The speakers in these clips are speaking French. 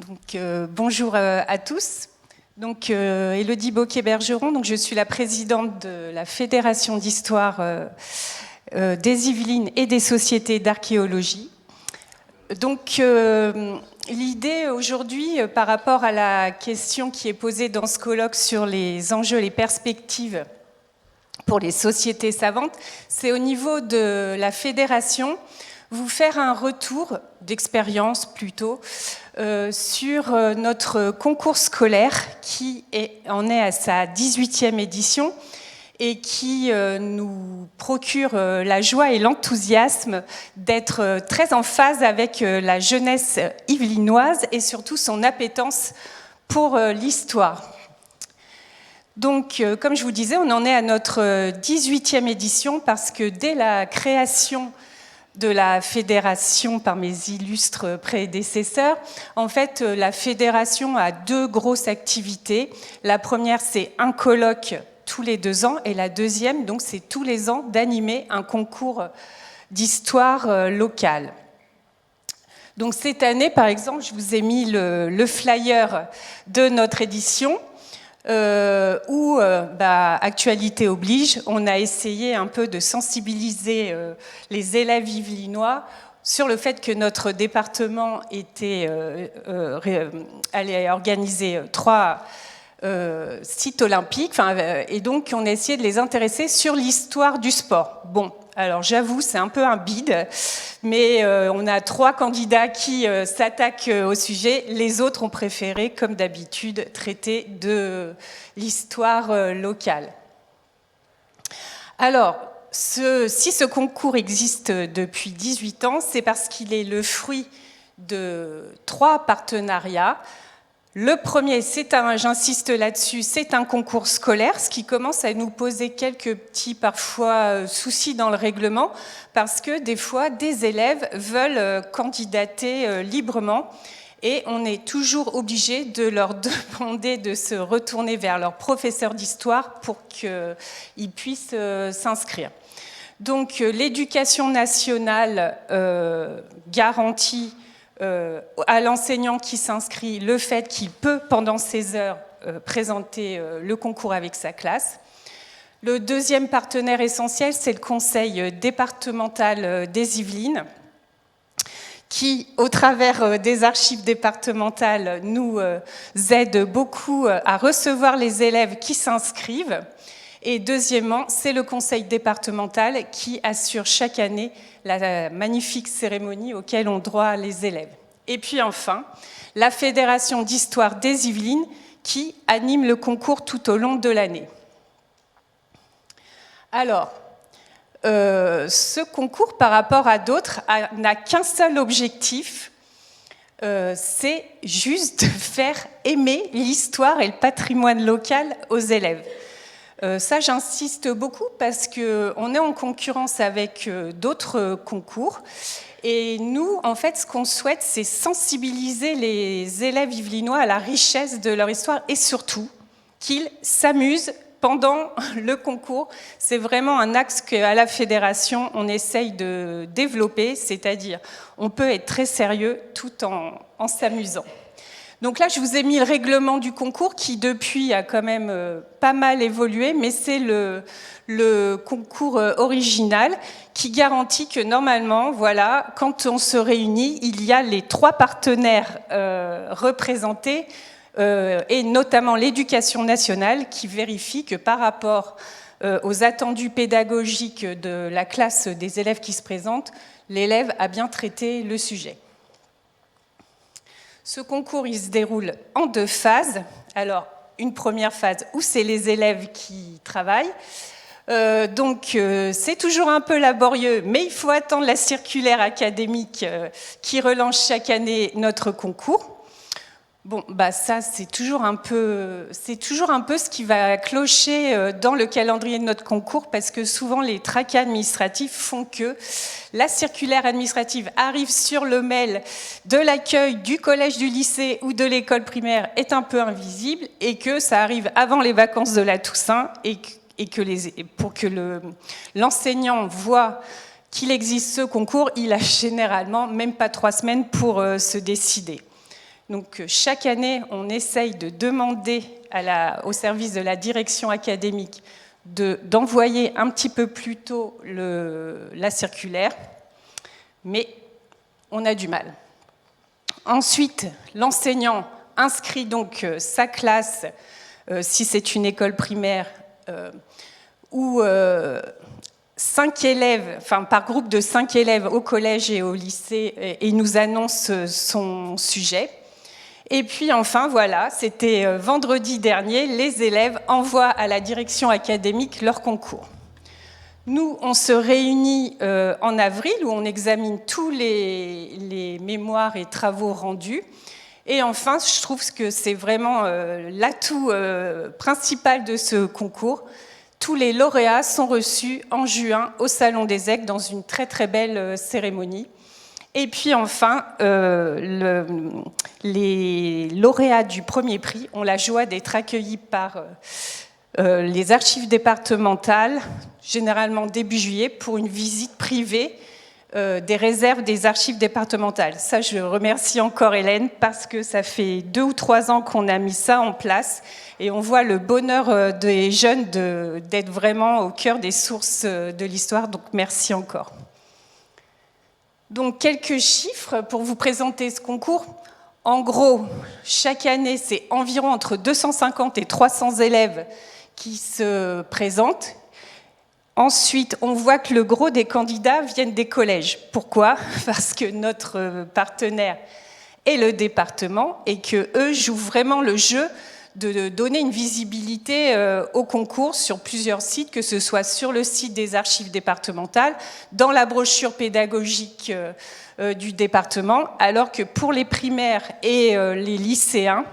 Bonjour à tous. Élodie Bocquet-Bergeron, je suis la présidente de la Fédération d'histoire des Yvelines et des sociétés d'archéologie. L'idée aujourd'hui, par rapport à la question qui est posée dans ce colloque sur les enjeux, les perspectives pour les sociétés savantes, c'est au niveau de la fédération, vous faire un retour d'expérience plutôt sur notre concours scolaire qui en est à sa 18e édition et qui nous procure la joie et l'enthousiasme d'être très en phase avec la jeunesse yvelinoise et surtout son appétence pour l'histoire. Comme je vous disais, on en est à notre 18e édition parce que dès la création de la fédération par mes illustres prédécesseurs, en fait, la fédération a deux grosses activités. La première, c'est un colloque tous les 2 ans, et la deuxième, c'est tous les ans d'animer un concours d'histoire locale. Cette année, par exemple, je vous ai mis le flyer de notre édition, où, actualité oblige, on a essayé un peu de sensibiliser les élèves yvelinois sur le fait que notre département allait organiser 3 sites olympiques, et donc on a essayé de les intéresser sur l'histoire du sport. Bon, alors j'avoue, c'est un peu un bide, mais on a 3 candidats qui s'attaquent au sujet. Les autres ont préféré, comme d'habitude, traiter de l'histoire locale. Alors, si ce concours existe depuis 18 ans, c'est parce qu'il est le fruit de 3 partenariats. Le premier, j'insiste là-dessus, c'est un concours scolaire, ce qui commence à nous poser quelques petits, parfois, soucis dans le règlement, parce que des fois, des élèves veulent candidater librement, et on est toujours obligé de leur demander de se retourner vers leur professeur d'histoire pour qu'ils puissent s'inscrire. L'éducation nationale garantit à l'enseignant qui s'inscrit le fait qu'il peut, pendant 16 heures, présenter le concours avec sa classe. Le deuxième partenaire essentiel, c'est le conseil départemental des Yvelines, qui, au travers des archives départementales, nous aide beaucoup à recevoir les élèves qui s'inscrivent. Et deuxièmement, c'est le conseil départemental qui assure chaque année la magnifique cérémonie auquel ont droit les élèves. Et puis enfin, la Fédération d'histoire des Yvelines qui anime le concours tout au long de l'année. Alors, ce concours, par rapport à d'autres, n'a qu'un seul objectif, c'est juste de faire aimer l'histoire et le patrimoine local aux élèves. Ça, j'insiste beaucoup parce qu'on est en concurrence avec d'autres concours. Et nous, en fait, ce qu'on souhaite, c'est sensibiliser les élèves yvelinois à la richesse de leur histoire et surtout qu'ils s'amusent pendant le concours. C'est vraiment un axe qu'à la fédération, on essaye de développer, c'est-à-dire on peut être très sérieux tout en s'amusant. Donc là, je vous ai mis le règlement du concours qui, depuis, a quand même pas mal évolué, mais c'est le concours original qui garantit que, normalement, voilà, quand on se réunit, il y a les 3 partenaires représentés, et notamment l'éducation nationale, qui vérifie que par rapport aux attendus pédagogiques de la classe des élèves qui se présentent, l'élève a bien traité le sujet. Ce concours, il se déroule en 2 phases. Alors, une première phase où c'est les élèves qui travaillent. C'est toujours un peu laborieux, mais il faut attendre la circulaire académique qui relance chaque année notre concours. Bon, ça, c'est toujours un peu ce qui va clocher dans le calendrier de notre concours, parce que souvent les tracas administratifs font que la circulaire administrative arrive sur le mail de l'accueil du collège, du lycée ou de l'école primaire, est un peu invisible, et que ça arrive avant les vacances de la Toussaint, et pour que l'enseignant voit qu'il existe ce concours, il a généralement même pas 3 semaines pour se décider. Donc chaque année, on essaye de demander au service de la direction académique d'envoyer un petit peu plus tôt la circulaire, mais on a du mal. Ensuite, l'enseignant inscrit donc sa classe, si c'est une école primaire, ou 5 élèves, enfin par groupe de 5 élèves au collège et au lycée, et il nous annonce son sujet. Et puis enfin, voilà, c'était vendredi dernier, les élèves envoient à la direction académique leur concours. Nous, on se réunit en avril, où on examine tous les mémoires et travaux rendus. Et enfin, je trouve que c'est vraiment l'atout principal de ce concours. Tous les lauréats sont reçus en juin au Salon des Aigues dans une très très belle cérémonie. Et puis enfin, les lauréats du premier prix ont la joie d'être accueillis par les archives départementales, généralement début juillet, pour une visite privée des réserves des archives départementales. Ça, je remercie encore Hélène, parce que ça fait 2 ou 3 ans qu'on a mis ça en place, et on voit le bonheur des jeunes d'être vraiment au cœur des sources de l'histoire, donc merci encore. Donc quelques chiffres pour vous présenter ce concours. En gros, chaque année, c'est environ entre 250 et 300 élèves qui se présentent. Ensuite, on voit que le gros des candidats viennent des collèges. Pourquoi ? Parce que notre partenaire est le département et qu'eux jouent vraiment le jeu de donner une visibilité au concours sur plusieurs sites, que ce soit sur le site des archives départementales, dans la brochure pédagogique du département, alors que pour les primaires et les lycéens,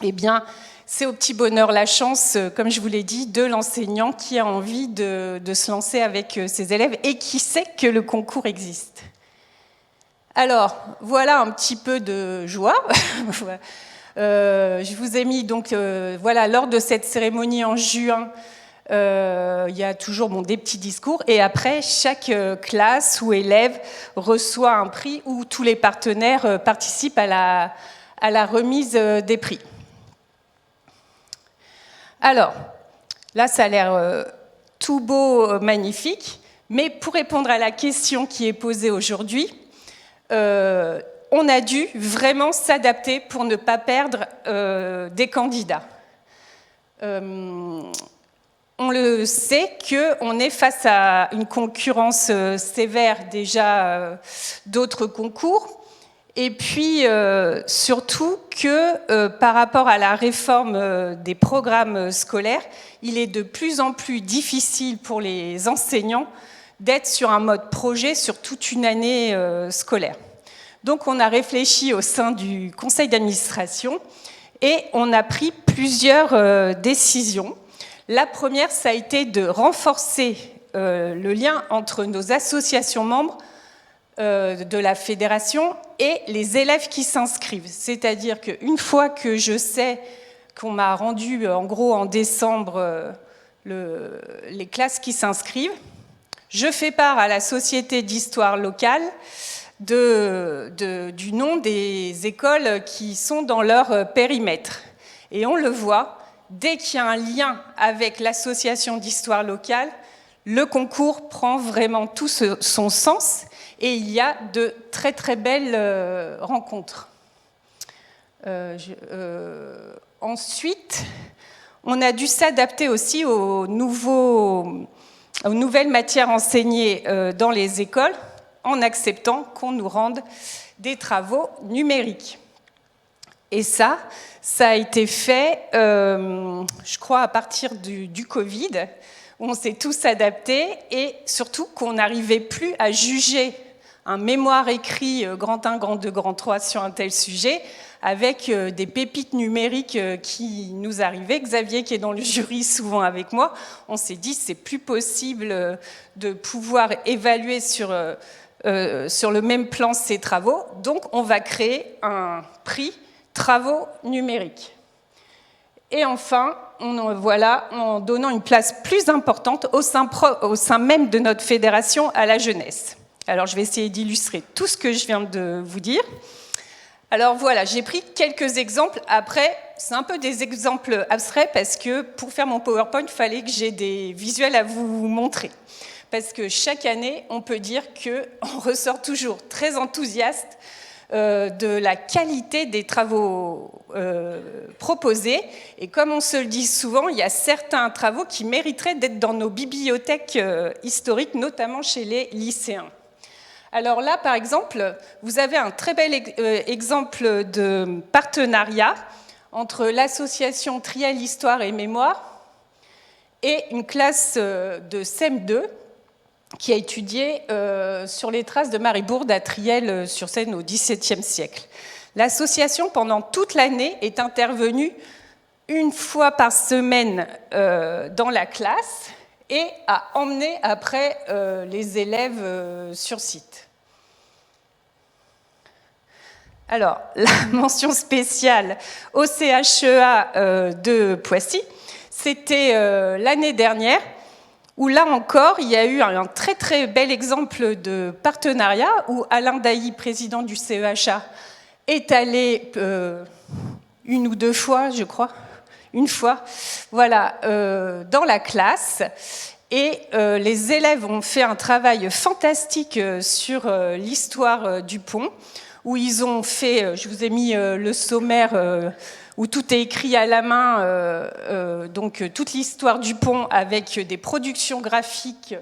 eh bien, c'est au petit bonheur la chance, comme je vous l'ai dit, de l'enseignant qui a envie de se lancer avec ses élèves et qui sait que le concours existe. Alors, voilà un petit peu de joie. Je vous ai mis donc, voilà, lors de cette cérémonie en juin, il y a toujours des petits discours, et après, chaque classe ou élève reçoit un prix où tous les partenaires participent à la remise des prix. Alors, là, ça a l'air tout beau, magnifique, mais pour répondre à la question qui est posée aujourd'hui, on a dû vraiment s'adapter pour ne pas perdre des candidats. On le sait qu'on est face à une concurrence sévère déjà d'autres concours, et puis surtout que par rapport à la réforme des programmes scolaires, il est de plus en plus difficile pour les enseignants d'être sur un mode projet sur toute une année scolaire. Donc on a réfléchi au sein du conseil d'administration et on a pris plusieurs décisions. La première, ça a été de renforcer le lien entre nos associations membres de la fédération et les élèves qui s'inscrivent. C'est-à-dire qu'une fois que je sais qu'on m'a rendu, en gros, en décembre, les classes qui s'inscrivent, je fais part à la Société d'histoire locale du nom des écoles qui sont dans leur périmètre. Et on le voit, dès qu'il y a un lien avec l'association d'histoire locale, le concours prend vraiment tout son sens et il y a de très très belles rencontres. Ensuite, on a dû s'adapter aussi aux nouvelles matières enseignées dans les écoles, en acceptant qu'on nous rende des travaux numériques. Et ça a été fait, je crois, à partir du Covid, où on s'est tous adaptés, et surtout qu'on n'arrivait plus à juger un mémoire écrit grand 1, grand 2, grand 3 sur un tel sujet, avec des pépites numériques qui nous arrivaient. Xavier, qui est dans le jury souvent avec moi, on s'est dit c'est plus possible de pouvoir évaluer sur le même plan ces travaux, donc on va créer un prix travaux numériques. Et enfin, en donnant une place plus importante au sein même de notre fédération à la jeunesse. Alors je vais essayer d'illustrer tout ce que je viens de vous dire. Alors voilà, j'ai pris quelques exemples. Après, c'est un peu des exemples abstraits parce que pour faire mon PowerPoint, il fallait que j'ai des visuels à vous montrer. Parce que chaque année, on peut dire qu'on ressort toujours très enthousiaste de la qualité des travaux proposés. Et comme on se le dit souvent, il y a certains travaux qui mériteraient d'être dans nos bibliothèques historiques, notamment chez les lycéens. Alors là, par exemple, vous avez un très bel exemple de partenariat entre l'association Triel Histoire et Mémoire et une classe de CM2 qui a étudié sur les traces de Maribourde à Triel-sur-Seine au XVIIe siècle. L'association, pendant toute l'année, est intervenue une fois par semaine dans la classe et a emmené après les élèves sur site. Alors, la mention spéciale au CHEA de Poissy, c'était l'année dernière, où là encore, il y a eu un très très bel exemple de partenariat, où Alain Dailly, président du CEHA, est allé une ou deux fois, je crois, une fois, voilà, dans la classe. Et les élèves ont fait un travail fantastique sur l'histoire du pont, où ils ont fait, je vous ai mis le sommaire où tout est écrit à la main, donc toute l'histoire du pont avec des productions graphiques.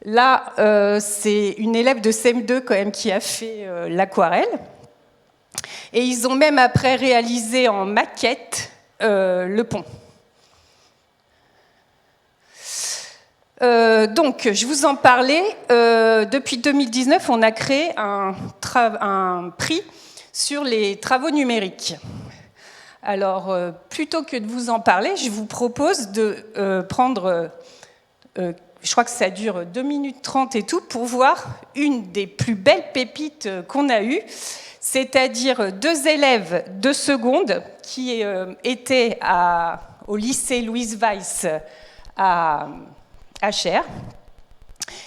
Là, c'est une élève de CM2 quand même qui a fait l'aquarelle. Et ils ont même après réalisé en maquette le pont. Donc, je vous en parlais, depuis 2019, on a créé un prix sur les travaux numériques. Alors, plutôt que de vous en parler, je vous propose de prendre, je crois que ça dure 2 minutes 30 et tout, pour voir une des plus belles pépites qu'on a eues, c'est-à-dire 2 élèves de seconde qui étaient au lycée Louise Weiss à Cher,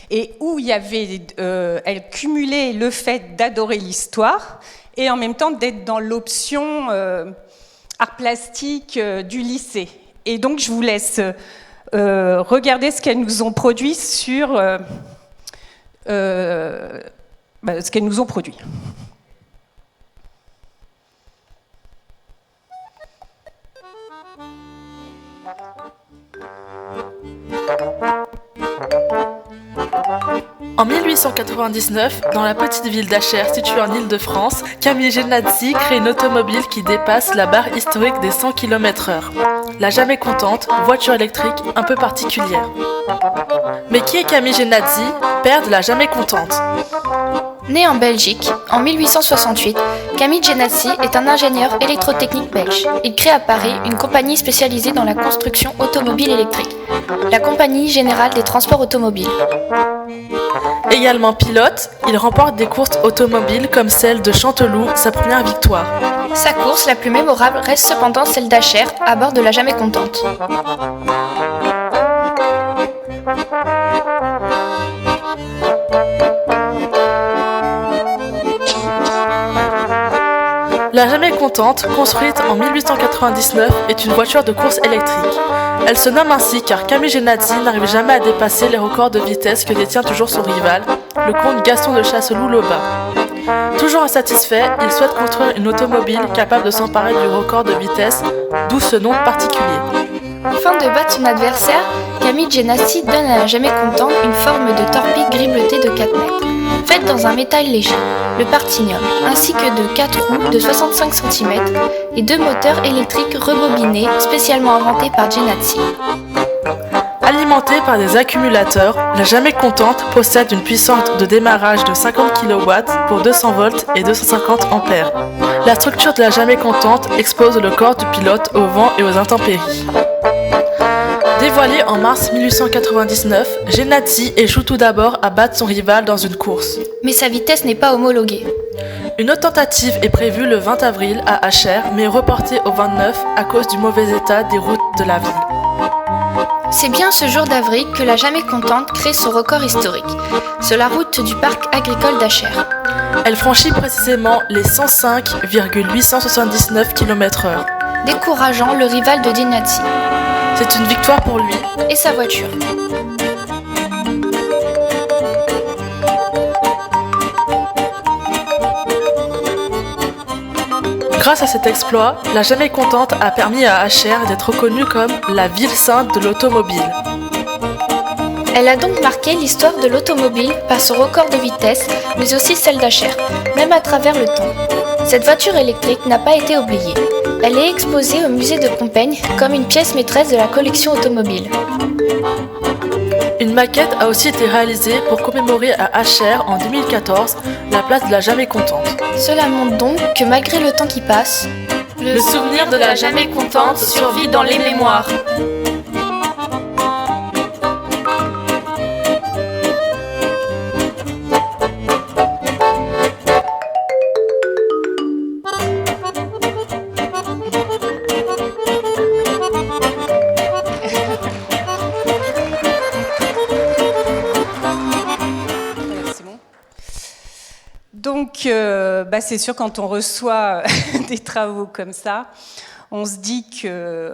et où il y avait, elle cumulait le fait d'adorer l'histoire et en même temps d'être dans l'option art plastique du lycée. Et donc je vous laisse regarder ce qu'elles nous ont produit sur ce qu'elles nous ont produit. En 1899, dans la petite ville d'Achères située en Île-de-France, Camille Genazzi crée une automobile qui dépasse la barre historique des 100 km/h. La jamais contente, voiture électrique un peu particulière. Mais qui est Camille Genazzi, père de la jamais contente ? Né en Belgique, en 1868, Camille Genazzi est un ingénieur électrotechnique belge. Il crée à Paris une compagnie spécialisée dans la construction automobile électrique, la Compagnie Générale des Transports Automobiles. Également pilote, il remporte des courses automobiles comme celle de Chanteloup, sa première victoire. Sa course la plus mémorable reste cependant celle d'Achères, à bord de la jamais contente. La jamais contente, construite en 1899, est une voiture de course électrique. Elle se nomme ainsi car Camille Genazzi n'arrive jamais à dépasser les records de vitesse que détient toujours son rival, le comte Gaston de Chasseloup-Laubat. Toujours insatisfait, il souhaite construire une automobile capable de s'emparer du record de vitesse, d'où ce nom particulier. Afin de battre son adversaire, Camille Genazzi donne à la jamais contente une forme de torpille gris bleuté de 4 mètres, faite dans un métal léger, le partinium, ainsi que de 4 roues de 65 cm et 2 moteurs électriques rebobinés spécialement inventés par Genazzi. Alimentée par des accumulateurs, la jamais contente possède une puissance de démarrage de 50 kW pour 200 volts et 250 ampères. La structure de la jamais contente expose le corps du pilote au vent et aux intempéries. Dévoilé en mars 1899, Genazzi échoue tout d'abord à battre son rival dans une course. Mais sa vitesse n'est pas homologuée. Une autre tentative est prévue le 20 avril à Achères, mais reportée au 29 à cause du mauvais état des routes de la ville. C'est bien ce jour d'avril que la jamais contente crée son record historique, sur la route du parc agricole d'Achères. Elle franchit précisément les 105,879 km/h. Décourageant le rival de Dinati. C'est une victoire pour lui. Et sa voiture. Grâce à cet exploit, la Jamais Contente a permis à HR d'être reconnue comme la ville sainte de l'automobile. Elle a donc marqué l'histoire de l'automobile par son record de vitesse, mais aussi celle d'Acher, même à travers le temps. Cette voiture électrique n'a pas été oubliée. Elle est exposée au musée de Compiègne comme une pièce maîtresse de la collection automobile. Une maquette a aussi été réalisée pour commémorer à HR en 2014 la place de la Jamais Contente. Cela montre donc que malgré le temps qui passe, le souvenir de la Jamais Contente survit dans les mémoires. Donc, c'est sûr, quand on reçoit des travaux comme ça, on se dit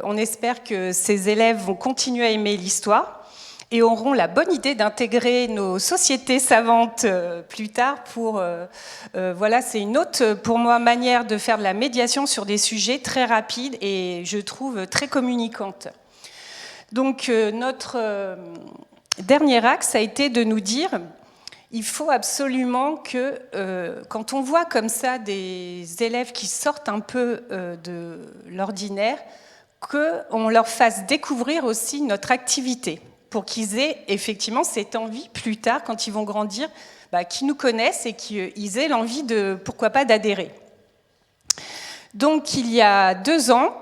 on espère que ces élèves vont continuer à aimer l'histoire et auront la bonne idée d'intégrer nos sociétés savantes plus tard c'est une autre, pour moi, manière de faire de la médiation sur des sujets très rapides et, je trouve, très communicantes. Donc, notre dernier axe a été de nous dire... Il faut absolument que, quand on voit comme ça des élèves qui sortent un peu de l'ordinaire, qu'on leur fasse découvrir aussi notre activité, pour qu'ils aient effectivement cette envie plus tard, quand ils vont grandir, qu'ils nous connaissent et qu'ils aient l'envie pourquoi pas, d'adhérer. Donc il y a 2 ans,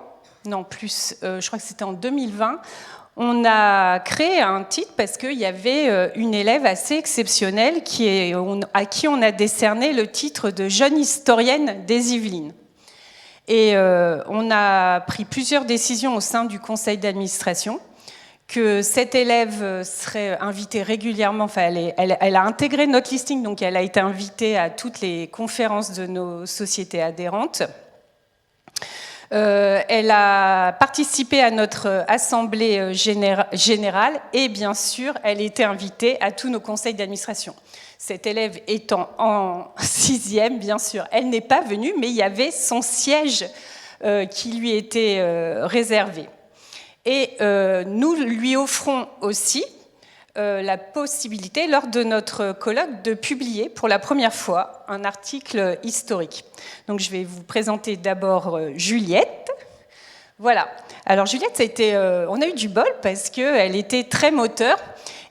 non plus, je crois que c'était en 2020, on a créé un titre parce qu'il y avait une élève assez exceptionnelle à qui on a décerné le titre de jeune historienne des Yvelines. Et on a pris plusieurs décisions au sein du conseil d'administration, que cette élève serait invitée régulièrement, elle a intégré notre listing, donc elle a été invitée à toutes les conférences de nos sociétés adhérentes. Elle a participé à notre assemblée générale et bien sûr, elle était invitée à tous nos conseils d'administration. Cette élève étant en 6e, bien sûr, elle n'est pas venue, mais il y avait son siège qui lui était réservé. Et nous lui offrons aussi la possibilité, lors de notre colloque, de publier pour la première fois un article historique. Donc je vais vous présenter d'abord Juliette. Voilà. Alors Juliette, on a eu du bol parce qu'elle était très moteur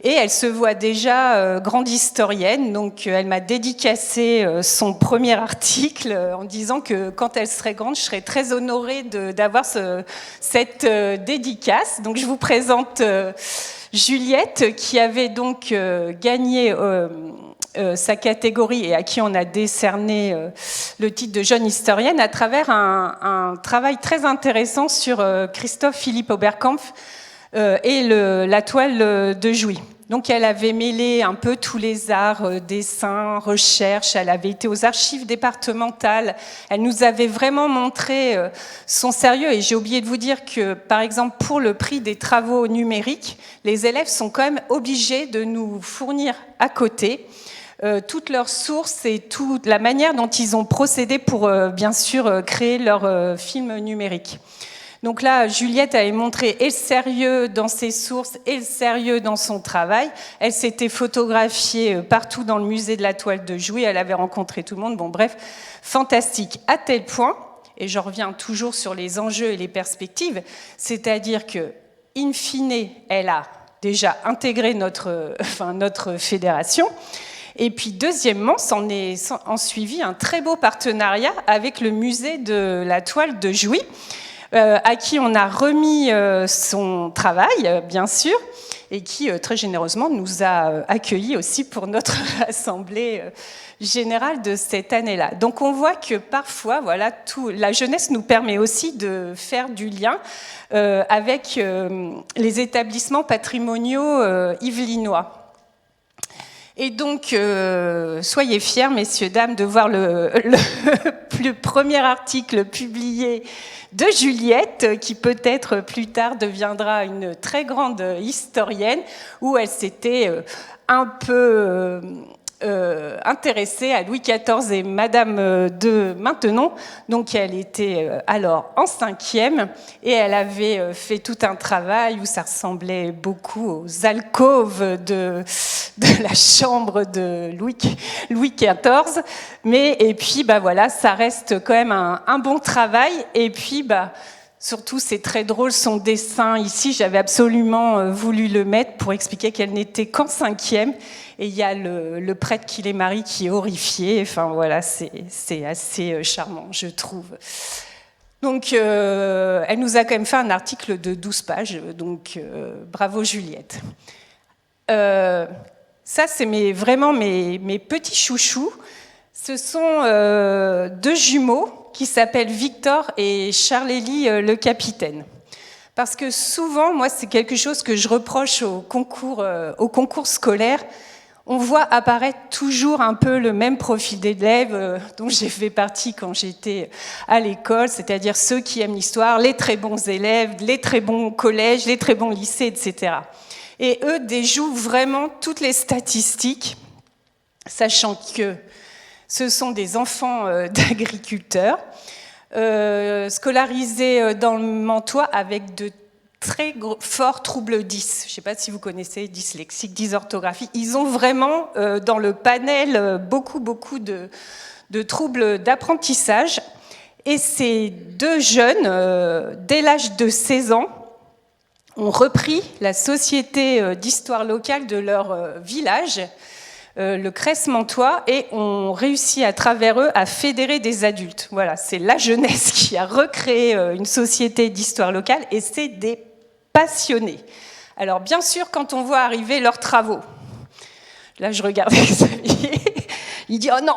et elle se voit déjà grande historienne. Donc elle m'a dédicacé son premier article en disant que quand elle serait grande, je serais très honorée d'avoir cette dédicace. Donc je vous présente... Juliette, qui avait donc gagné sa catégorie et à qui on a décerné le titre de jeune historienne à travers un travail très intéressant sur Christophe Philippe Oberkampf et la toile de Jouy. Donc elle avait mêlé un peu tous les arts, dessin, recherche, elle avait été aux archives départementales, elle nous avait vraiment montré son sérieux et j'ai oublié de vous dire que par exemple pour le prix des travaux numériques, les élèves sont quand même obligés de nous fournir à côté toutes leurs sources et toute la manière dont ils ont procédé pour bien sûr créer leur film numérique. Donc là, Juliette avait montré et le sérieux dans ses sources et le sérieux dans son travail. Elle s'était photographiée partout dans le musée de la toile de Jouy, elle avait rencontré tout le monde. Bon, bref, fantastique à tel point, et je reviens toujours sur les enjeux et les perspectives, c'est-à-dire que, in fine, elle a déjà intégré notre fédération. Et puis, deuxièmement, s'en suivi un très beau partenariat avec le musée de la toile de Jouy, à qui on a remis son travail, bien sûr, et qui très généreusement nous a accueillis aussi pour notre assemblée générale de cette année-là. Donc on voit que parfois, voilà, la jeunesse nous permet aussi de faire du lien avec les établissements patrimoniaux yvelinois. Et donc, soyez fiers, messieurs, dames, de voir le premier article publié de Juliette, qui peut-être plus tard deviendra une très grande historienne, où elle s'était un peu intéressée à Louis XIV et Madame de Maintenon. Donc elle était alors en 5e et elle avait fait tout un travail où ça ressemblait beaucoup aux alcôves de la chambre de Louis XIV. Et puis voilà, ça reste quand même un bon travail. Et puis surtout, c'est très drôle, son dessin ici, j'avais absolument voulu le mettre pour expliquer qu'elle n'était qu'en 5e. Et il y a le prêtre qui les marie qui est horrifié. Enfin voilà, c'est assez charmant, je trouve. Donc, elle nous a quand même fait un article de 12 pages, donc bravo Juliette. Ça, c'est vraiment mes petits chouchous. Ce sont 2 jumeaux qui s'appellent Victor et Charlélie le capitaine. Parce que souvent, moi, c'est quelque chose que je reproche au concours scolaire. On voit apparaître toujours un peu le même profil d'élèves dont j'ai fait partie quand j'étais à l'école, c'est-à-dire ceux qui aiment l'histoire, les très bons élèves, les très bons collèges, les très bons lycées, etc. Et eux déjouent vraiment toutes les statistiques, sachant que ce sont des enfants d'agriculteurs, scolarisés dans le Mantois avec de très forts troubles 10. Je ne sais pas si vous connaissez dyslexique, dysorthographie. Ils ont vraiment dans le panel beaucoup de troubles d'apprentissage. Et ces 2 jeunes, dès l'âge de 16 ans, ont repris la société d'histoire locale de leur village, le Cresse-Mantois, et ont réussi à travers eux à fédérer des adultes. Voilà, c'est la jeunesse qui a recréé une société d'histoire locale, et c'est des passionnés. Alors bien sûr, quand on voit arriver leurs travaux, là je regardais Xavier, il dit « Oh non !»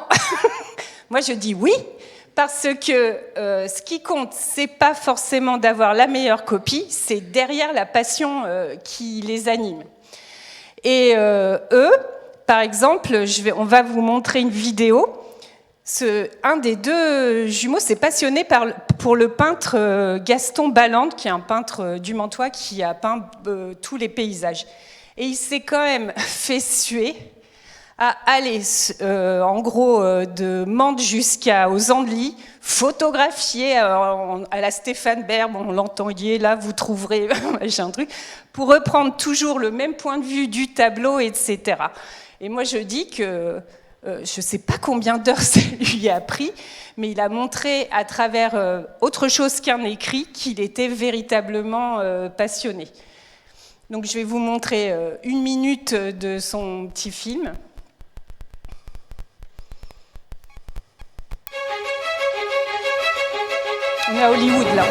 Moi je dis oui, parce que ce qui compte, c'est pas forcément d'avoir la meilleure copie, c'est derrière la passion qui les anime. Et eux, par exemple, on va vous montrer une vidéo. Un des 2 jumeaux s'est passionné pour le peintre Gaston Balland, qui est un peintre du Mantois qui a peint tous les paysages. Et il s'est quand même fait suer à aller, en gros, de Mende jusqu'aux Andelys, photographier à la Stéphane Bern, on l'entend, il est là, vous trouverez, j'ai un truc, pour reprendre toujours le même point de vue du tableau, etc. Et moi, je dis que je ne sais pas combien d'heures ça lui a pris, mais il a montré à travers autre chose qu'un écrit qu'il était véritablement passionné. Donc je vais vous montrer 1 minute de son petit film. On est à Hollywood là.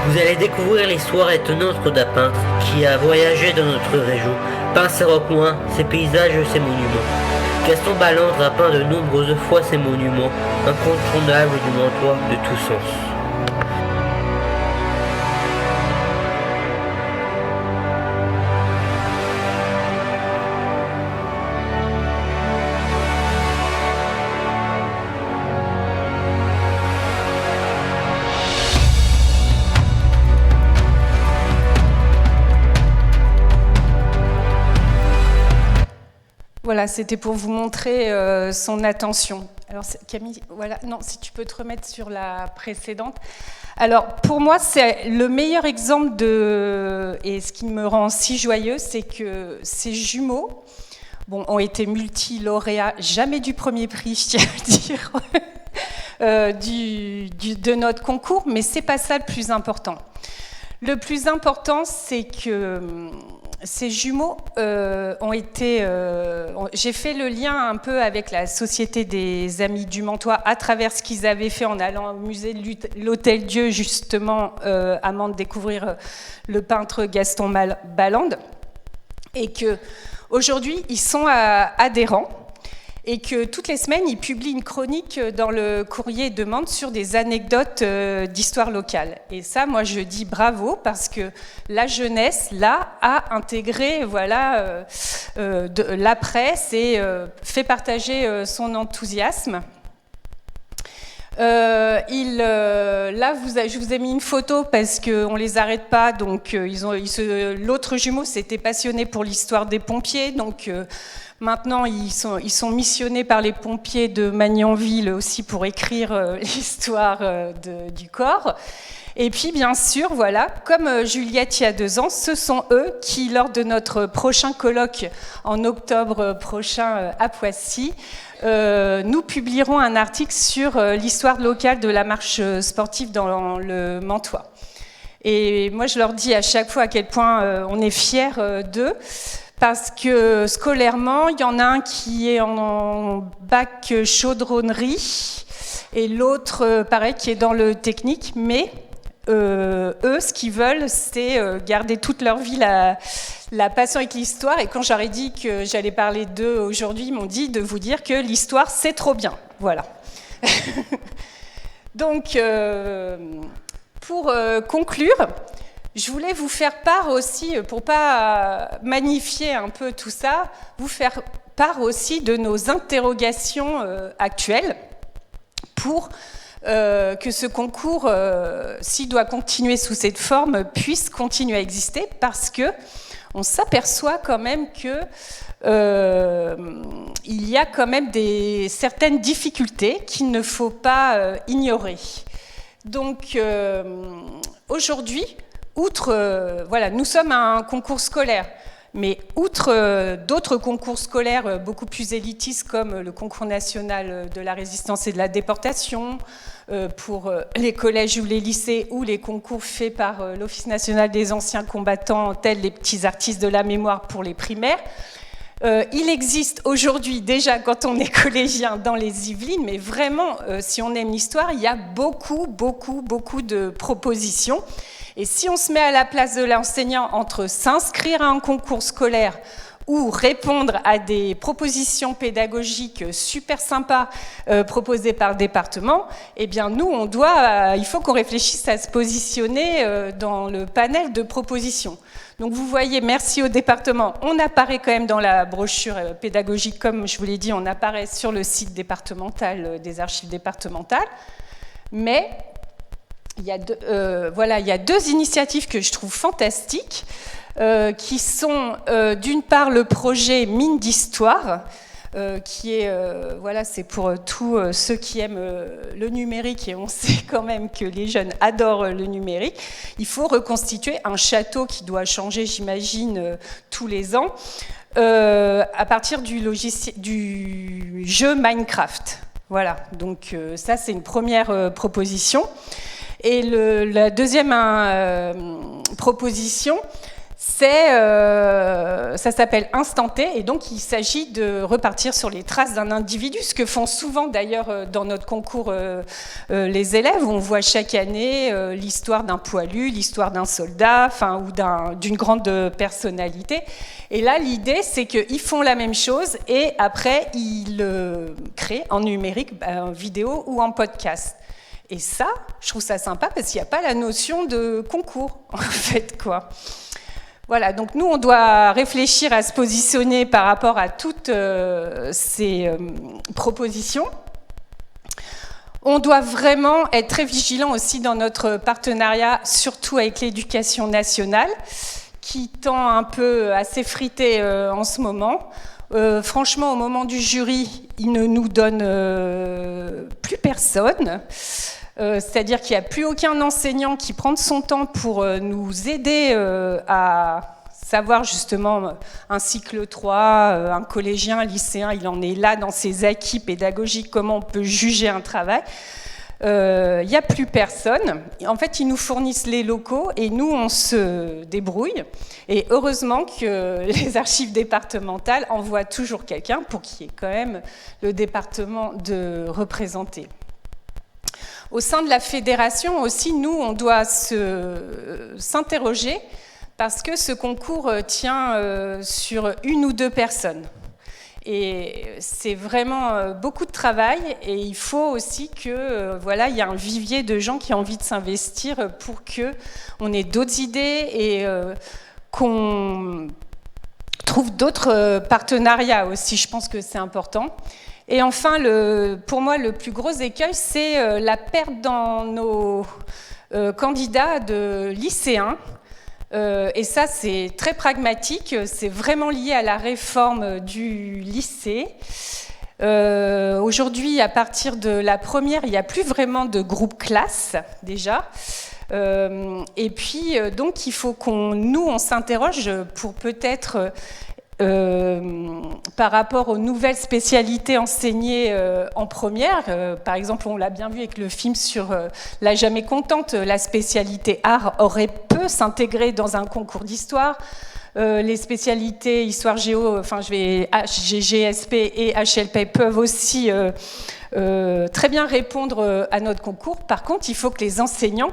Vous allez découvrir l'histoire étonnante d'un peintre qui a voyagé dans notre région, peint ses recoins, ses paysages et ses monuments. Gaston Balland a peint de nombreuses fois ces monuments, incontournables du Mantois de tous sens. Voilà, c'était pour vous montrer son attention. Alors Camille, voilà, non, si tu peux te remettre sur la précédente. Alors pour moi, c'est le meilleur exemple et ce qui me rend si joyeux, c'est que ces jumeaux ont été multi-lauréats, jamais du premier prix, je tiens à dire, de notre concours, mais c'est pas ça le plus important. Le plus important, c'est que ces jumeaux ont été... j'ai fait le lien un peu avec la Société des Amis du Mantois à travers ce qu'ils avaient fait en allant au musée de l'Hôtel-Dieu, justement, à Mende découvrir le peintre Gaston Balland. et qu'aujourd'hui, ils sont adhérents et que toutes les semaines, ils publient une chronique dans le courrier demande sur des anecdotes d'histoire locale. Et ça, moi, je dis bravo, parce que la jeunesse, là, a intégré la presse et fait partager son enthousiasme. Là, je vous ai mis une photo parce qu'on les arrête pas. Donc, l'autre jumeau s'était passionné pour l'histoire des pompiers. Donc, maintenant, ils sont missionnés par les pompiers de Magnanville aussi pour écrire l'histoire du corps. Et puis, bien sûr, voilà, comme Juliette il y a 2 ans, ce sont eux qui, lors de notre prochain colloque en octobre prochain à Poissy, nous publierons un article sur l'histoire locale de la marche sportive dans le Mantois. Et moi, je leur dis à chaque fois à quel point on est fiers d'eux, parce que scolairement, il y en a un qui est en bac chaudronnerie et l'autre, pareil, qui est dans le technique, mais eux, ce qu'ils veulent, c'est garder toute leur vie la passion avec l'histoire. Et quand j'aurais dit que j'allais parler d'eux aujourd'hui, ils m'ont dit de vous dire que l'histoire, c'est trop bien. Voilà. Donc, pour conclure, je voulais vous faire part aussi, pour pas magnifier un peu tout ça, vous faire part aussi de nos interrogations actuelles pour que ce concours, s'il doit continuer sous cette forme, puisse continuer à exister, parce que on s'aperçoit quand même que il y a quand même certaines difficultés qu'il ne faut pas ignorer. Donc aujourd'hui, nous sommes un concours scolaire, mais outre d'autres concours scolaires beaucoup plus élitistes comme le concours national de la résistance et de la déportation, pour les collèges ou les lycées, ou les concours faits par l'Office national des anciens combattants, tels les petits artistes de la mémoire pour les primaires, il existe aujourd'hui, déjà quand on est collégien dans les Yvelines, mais vraiment, si on aime l'histoire, il y a beaucoup de propositions. Et si on se met à la place de l'enseignant entre s'inscrire à un concours scolaire ou répondre à des propositions pédagogiques super sympas proposées par le département, eh bien nous, il faut qu'on réfléchisse à se positionner dans le panel de propositions. Donc vous voyez, merci au département, on apparaît quand même dans la brochure pédagogique, comme je vous l'ai dit, on apparaît sur le site départemental des archives départementales, mais il y a 2 initiatives que je trouve fantastiques, qui sont d'une part le projet Mine d'Histoire, qui est, c'est pour tous ceux qui aiment le numérique, et on sait quand même que les jeunes adorent le numérique. Il faut reconstituer un château qui doit changer, j'imagine, tous les ans, à partir du jeu Minecraft. Voilà, donc ça c'est une première proposition. Et la deuxième proposition, ça s'appelle Instant T, et donc il s'agit de repartir sur les traces d'un individu, ce que font souvent d'ailleurs dans notre concours les élèves. On voit chaque année l'histoire d'un poilu, l'histoire d'un soldat, ou d'une grande personnalité. Et là, l'idée, c'est qu'ils font la même chose et après, ils créent en numérique, en vidéo ou en podcast. Et ça, je trouve ça sympa parce qu'il n'y a pas la notion de concours, en fait, quoi. Voilà, donc nous, on doit réfléchir à se positionner par rapport à toutes ces propositions. On doit vraiment être très vigilant aussi dans notre partenariat, surtout avec l'éducation nationale, qui tend un peu à s'effriter en ce moment. Franchement, au moment du jury, il ne nous donne plus personne. C'est-à-dire qu'il n'y a plus aucun enseignant qui prend de son temps pour nous aider à savoir justement un cycle 3, un collégien, un lycéen, il en est là dans ses acquis pédagogiques, comment on peut juger un travail. Il n'y a plus personne. En fait, ils nous fournissent les locaux et nous, on se débrouille. Et heureusement que les archives départementales envoient toujours quelqu'un pour qu'il y ait quand même le département de représenter. Au sein de la fédération aussi, nous, on doit s'interroger parce que ce concours tient sur 1 ou 2 personnes. Et c'est vraiment beaucoup de travail, et il faut aussi que voilà, il y a un vivier de gens qui ont envie de s'investir pour qu'on ait d'autres idées et qu'on trouve d'autres partenariats aussi. Je pense que c'est important. Et enfin, pour moi, le plus gros écueil, c'est la perte dans nos candidats de lycéens. Et ça, c'est très pragmatique, c'est vraiment lié à la réforme du lycée. Aujourd'hui, à partir de la première, il n'y a plus vraiment de groupe classe, déjà. Et puis, donc, il faut qu'on s'interroge pour peut-être... par rapport aux nouvelles spécialités enseignées en première, par exemple, on l'a bien vu avec le film sur La Jamais Contente, la spécialité art aurait pu s'intégrer dans un concours d'histoire. Les spécialités histoire géo, GSP et HLP peuvent aussi très bien répondre à notre concours. Par contre, il faut que les enseignants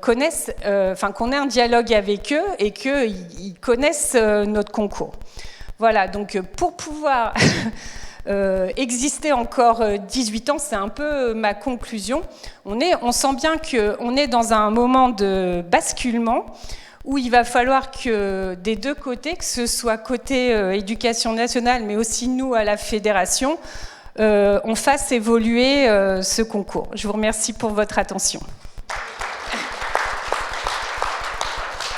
connaissent, qu'on ait un dialogue avec eux et qu'ils connaissent notre concours. Voilà, donc pour pouvoir exister encore 18 ans, c'est un peu ma conclusion. On sent bien qu'on est dans un moment de basculement où il va falloir que des deux côtés, que ce soit côté éducation nationale, mais aussi nous à la fédération, on fasse évoluer ce concours. Je vous remercie pour votre attention.